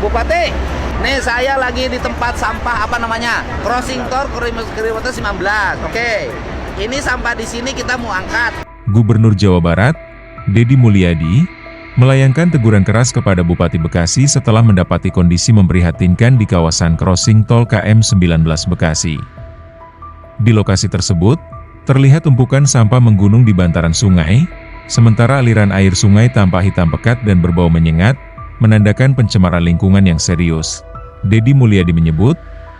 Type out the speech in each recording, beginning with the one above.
Bupati, nih saya lagi di tempat sampah apa namanya? Crossing tol kilometer 19. Oke. Ini sampah di sini kita mau angkat. Gubernur Jawa Barat, Deddy Mulyadi, melayangkan teguran keras kepada Bupati Bekasi setelah mendapati kondisi memprihatinkan di kawasan crossing tol KM19 Bekasi. Di lokasi tersebut, terlihat tumpukan sampah menggunung di bantaran sungai, sementara aliran air sungai tampak hitam pekat dan berbau menyengat, menandakan pencemaran lingkungan yang serius. Deddy Mulyadi menyebut,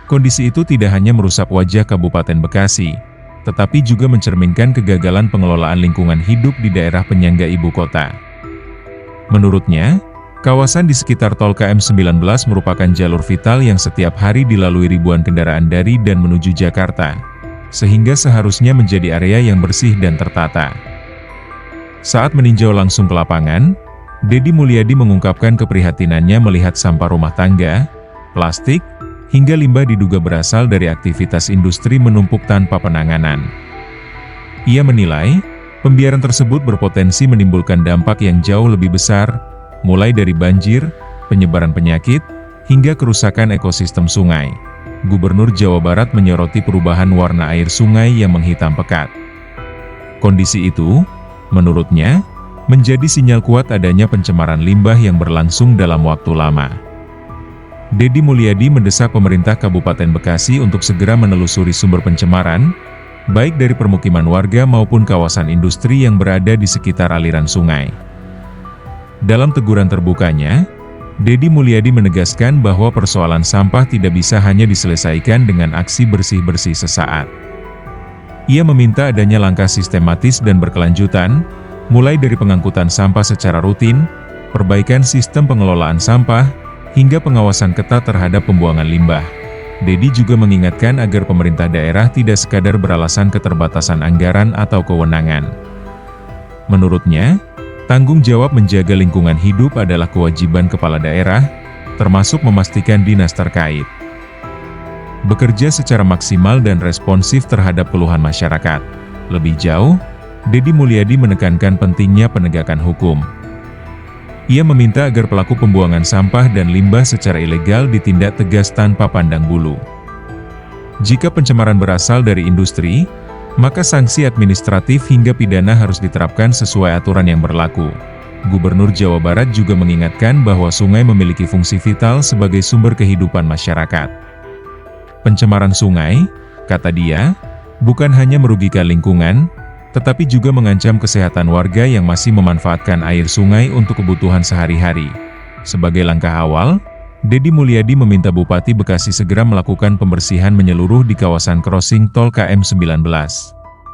kondisi itu tidak hanya merusak wajah Kabupaten Bekasi, tetapi juga mencerminkan kegagalan pengelolaan lingkungan hidup di daerah penyangga ibu kota. Menurutnya, kawasan di sekitar tol KM19 merupakan jalur vital yang setiap hari dilalui ribuan kendaraan dari dan menuju Jakarta, sehingga seharusnya menjadi area yang bersih dan tertata. Saat meninjau langsung ke lapangan, Deddy Mulyadi mengungkapkan keprihatinannya melihat sampah rumah tangga, plastik, hingga limbah diduga berasal dari aktivitas industri menumpuk tanpa penanganan. Ia menilai, pembiaran tersebut berpotensi menimbulkan dampak yang jauh lebih besar, mulai dari banjir, penyebaran penyakit, hingga kerusakan ekosistem sungai. Gubernur Jawa Barat menyoroti perubahan warna air sungai yang menghitam pekat. Kondisi itu, menurutnya, menjadi sinyal kuat adanya pencemaran limbah yang berlangsung dalam waktu lama. Deddy Mulyadi mendesak pemerintah Kabupaten Bekasi untuk segera menelusuri sumber pencemaran, baik dari permukiman warga maupun kawasan industri yang berada di sekitar aliran sungai. Dalam teguran terbukanya, Deddy Mulyadi menegaskan bahwa persoalan sampah tidak bisa hanya diselesaikan dengan aksi bersih-bersih sesaat. Ia meminta adanya langkah sistematis dan berkelanjutan, mulai dari pengangkutan sampah secara rutin, perbaikan sistem pengelolaan sampah, hingga pengawasan ketat terhadap pembuangan limbah. Deddy juga mengingatkan agar pemerintah daerah tidak sekadar beralasan keterbatasan anggaran atau kewenangan. Menurutnya, tanggung jawab menjaga lingkungan hidup adalah kewajiban kepala daerah, termasuk memastikan dinas terkait bekerja secara maksimal dan responsif terhadap keluhan masyarakat. Lebih jauh, Deddy Mulyadi menekankan pentingnya penegakan hukum. Ia meminta agar pelaku pembuangan sampah dan limbah secara ilegal ditindak tegas tanpa pandang bulu. Jika pencemaran berasal dari industri, maka sanksi administratif hingga pidana harus diterapkan sesuai aturan yang berlaku. Gubernur Jawa Barat juga mengingatkan bahwa sungai memiliki fungsi vital sebagai sumber kehidupan masyarakat. Pencemaran sungai, kata dia, bukan hanya merugikan lingkungan, tetapi juga mengancam kesehatan warga yang masih memanfaatkan air sungai untuk kebutuhan sehari-hari. Sebagai langkah awal, Deddy Mulyadi meminta Bupati Bekasi segera melakukan pembersihan menyeluruh di kawasan crossing tol KM19.